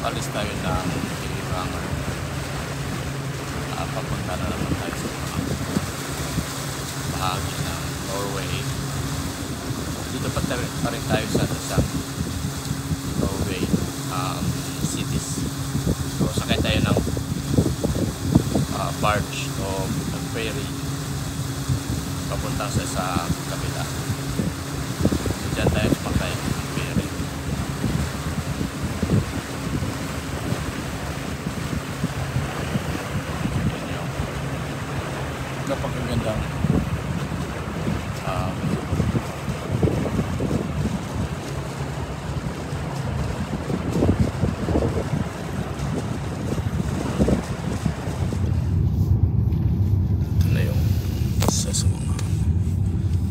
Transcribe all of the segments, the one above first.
alis tayo ng Lillehammer. Papunta na naman tayo sa mga bahagi ng Norway. Dito pa rin tayo sa isang Norway cities. So sakay tayo ng barge o ferry papunta sa kabila. Diyan tayo sumakay ng ferry. Yan yung napakagandang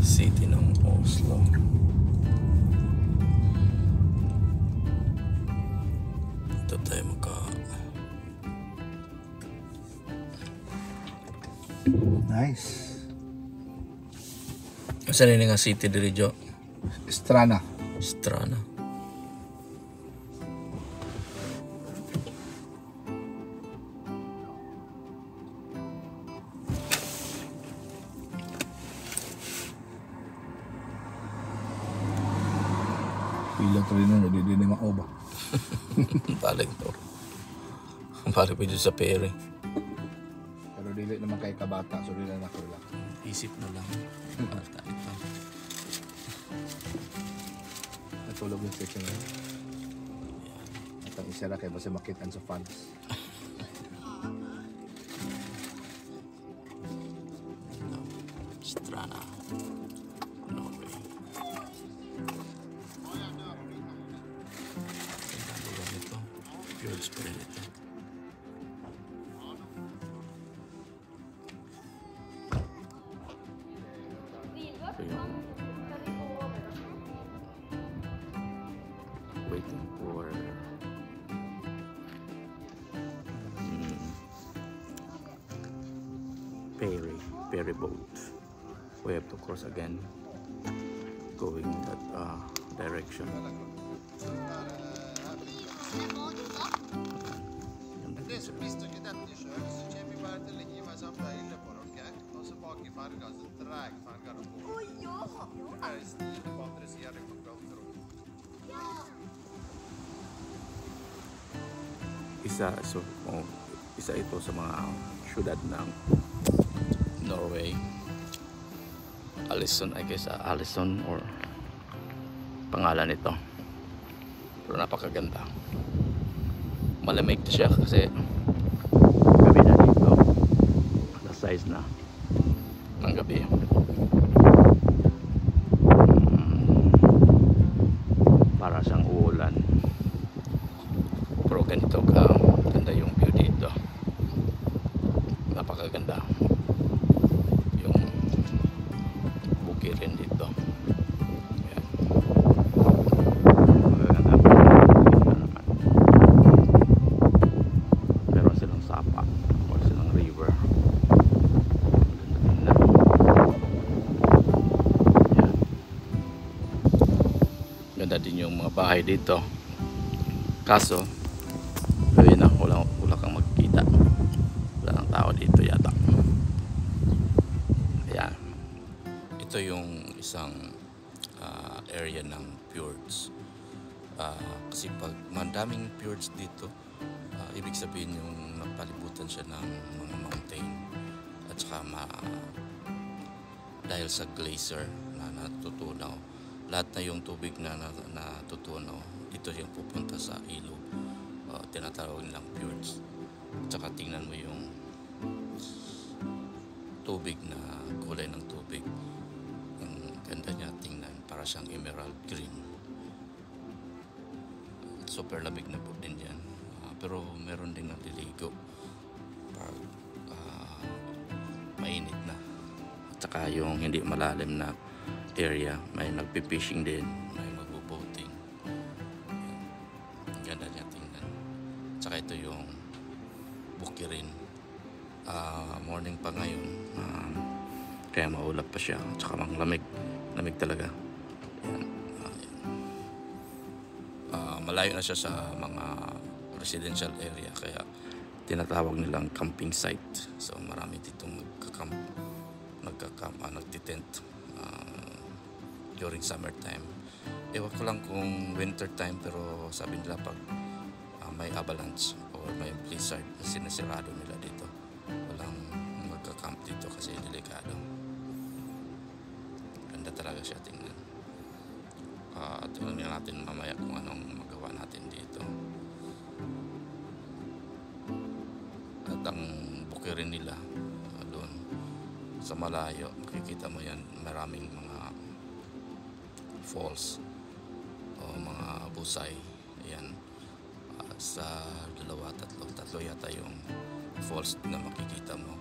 city ng Oslo. Ito tayo Nice. Saan nga city diri Jo? Strana. Strana. Pila to rin na, di din maoba. Balik to. Balik pa dito sa ferry. Pero dili naman kay kabata, so dili na relax. Isip na lang. Bata ito. Natulog yung section na yun. At ang isa na kayo basta makitaan sa fans. Strana. Norway. Ganda lugar nito. Fjords pa rin ito. Ito yung waiting for ferry boat. We have to cross again, going that direction. Det som visste ikke dette selv, så kommer vi bare til å ligge med samme deile på dere, og så bak i farga, så drar farga på. Her er stilen på andre siden på frontrom. Isa ito sa mga syudad ng Norway. Aalesund, I guess, Aalesund or pangalan nito. Pero napakaganda. Malamig siya kasi gabi na dito. Alas 6 na ng gabi. Para siyang uulan. Pero ganito ganda yung view dito. Napakaganda. Yung bukirin dito. Ayan. Magaganda. Meron silang sapa. Meron silang river. Ganda. Ayan. Ganda din yung mga bahay dito. Kaso ayun na, wala kang magkita. Wala nang tao dito yata. Ayan. Ito yung isang area ng fjords. Kasi pag madaming fjords dito, ibig sabihin yung napalibutan siya ng mga mountain. At saka dahil sa glacier na natutunaw, lahat na yung tubig na natutunaw, dito yung pupunta sa ilog. Tinatawag nilang fjords. At saka tingnan mo yung tubig na kulay ng tubig. Ang ganda niya tingnan, para siyang emerald green. Super lamig na po din yan. Pero meron din naliligo pag mainit na. At saka yung hindi malalim na area, may nagpipishing din, may magbo-boating. Ganda niya tingnan. Tsaka ito yung bukirin. Morning pa ngayon, kaya maulap pa siya. Tsaka lamig talaga. Ayan. Malayo na siya sa mga residential area, kaya tinatawag nilang camping site. So marami dito nagtitent during summertime. Ewan ko lang kung winter time, pero sabi nila pag may avalanche or may blizzard, sinasirado nila dito. Walang magka-camp dito kasi delikado. Ganda talaga siya tingnan. Tingnan natin mamaya kung anong magawa natin dito. At ang bukirin nila doon sa malayo, makikita mo yan, maraming mga falls o mga busay. Ayan, sa tatlo yata yung falls na makikita mo.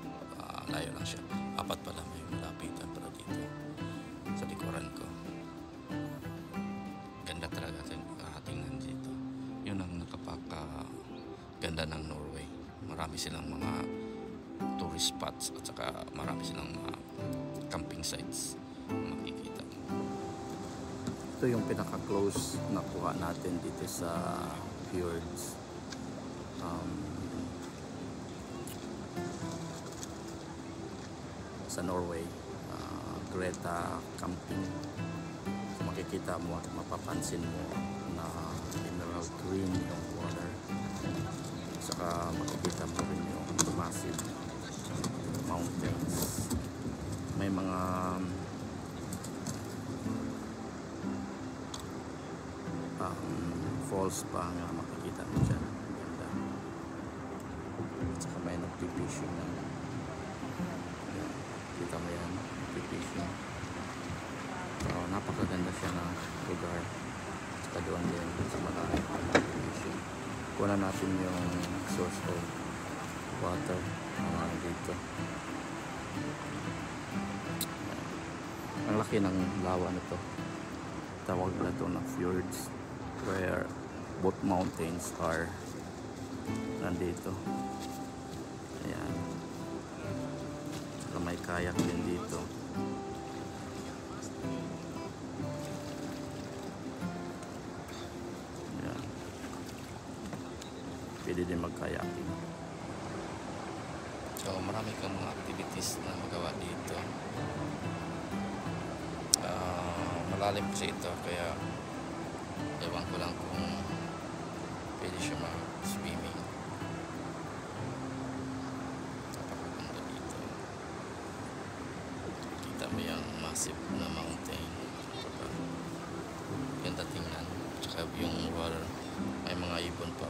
Layo lang siya, 4 pala, may malapitan para dito sa likuran ko. Ganda talaga tingnan dito. Yun ang ganda ng Norway. Marami silang mga tourist spots at saka marami silang mga camping sites na makikita. Ito yung pinaka-close na kuha natin dito sa fjords. Sa Norway, Greta Camping. So makikita mo at mapapansin mo na emerald green yung water. Saka makikita mo rin yung massive mountains. May mga falls pa nga makikita mo dyan. Ganda. At saka may nagpipishing na. Kita mo yan, nagpipishing. So napakaganda siya na lugar. At saka doon din sa malalim nagpipishing. Kunan natin yung source of water dito. Ang laki ng lawa nito. Tawag na ito na fjords, where both mountains are nandito. Ayan. Saka may kayak din dito. Ayan. Pwede din mag-kayaking. So marami kang mga activities na magawa dito. Malalim kasi ito, kaya ewan ko lang kung pwede siya mag-swimming. Napakaganda dito. Kita mo yung massive na mountain. Ganda tingnan. Tsaka yung water, may mga ibon pa.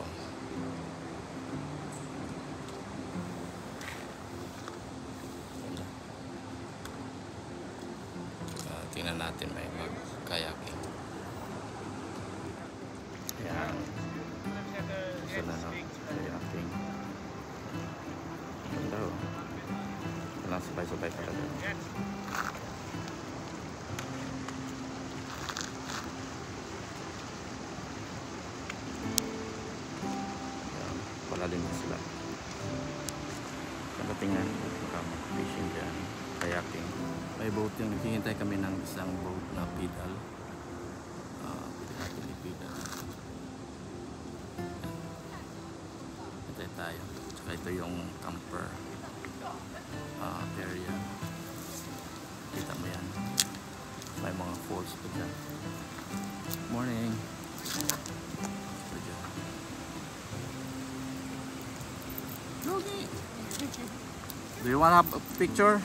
Tingnan natin, may mag-kayaking. Ayan. Gusto na no? Kayaking. Ganda o. Walang sabay-sabay talaga. Ayan. Palalim na sila. Ganda tingnan. Mag-fishing dyan. Kayaking. May boat yung naghihintay kami ng isang boat na pedal. Pwede natin i-pedal. Hintay tayo. Tsaka ito yung camper area. Kita mo yan. May mga falls pa dyan. Morning! Ito dyan. Logi! Do you want to have a picture?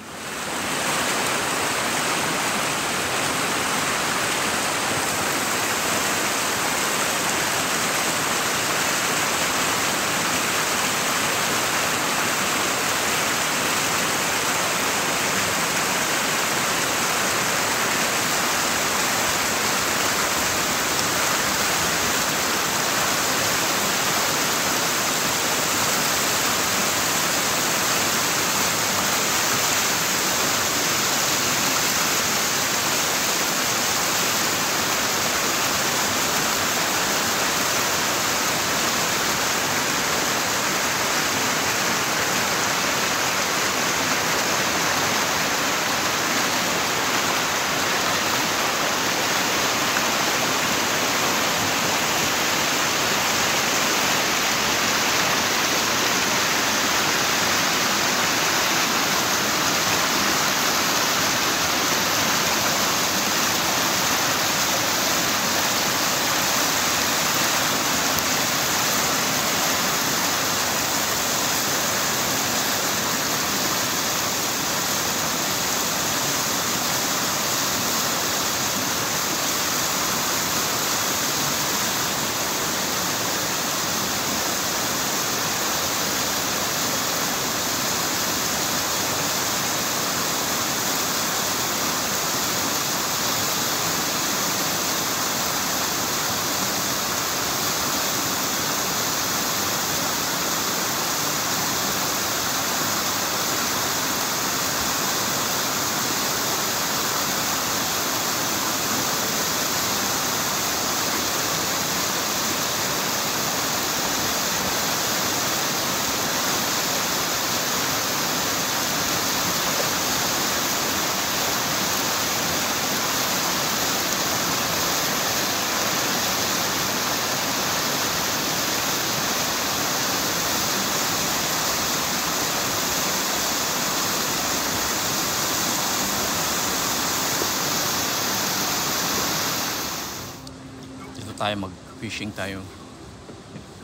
tayo, mag-fishing tayo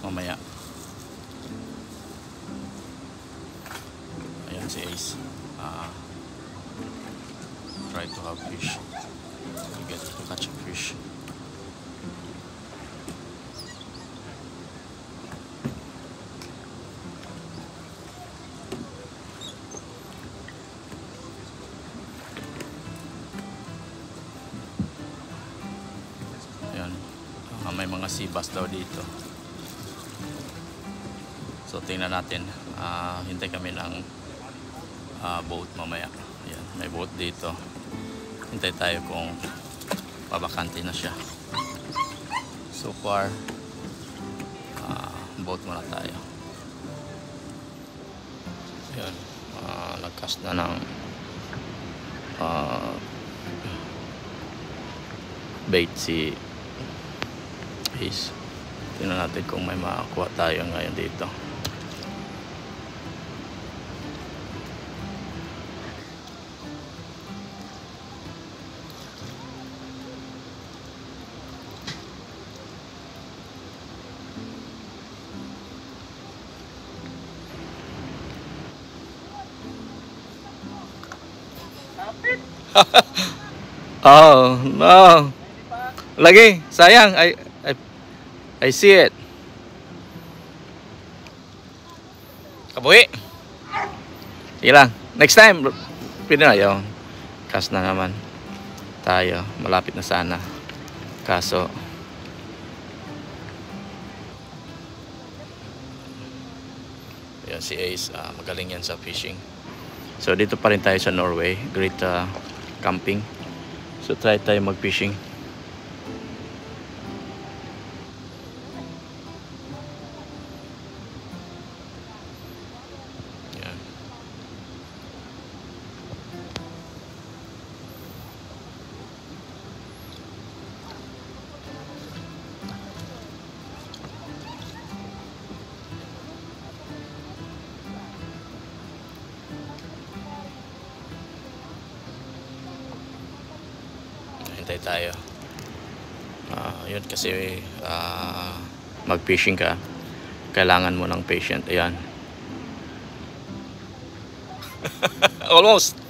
mamaya. Ayan si Ace. Try to have fish. We get to catch a fish. Ayan. May mga sea bass daw dito. So tingnan natin. Hintay kami ng boat mamaya. Ayan, may boat dito. Hintay tayo kung pabakante na siya. So far, boat muna tayo. Ayan, nag-cast na ng bait si Ace. Tingnan natin kung may makakuha tayo ngayon dito. Oh no, lagi sayang. I see it. Kabuhi. Sige lang, next time pwede na yun. Cast na naman tayo, malapit na sana, kaso yan si Ace, magaling yan sa fishing. So dito pa rin tayo sa Norway, great camping. So try tayo mag-fishing. Yan. Hintay tayo. Yun kasi mag-fishing ka, kailangan mo ng patient. Ayan. Almost.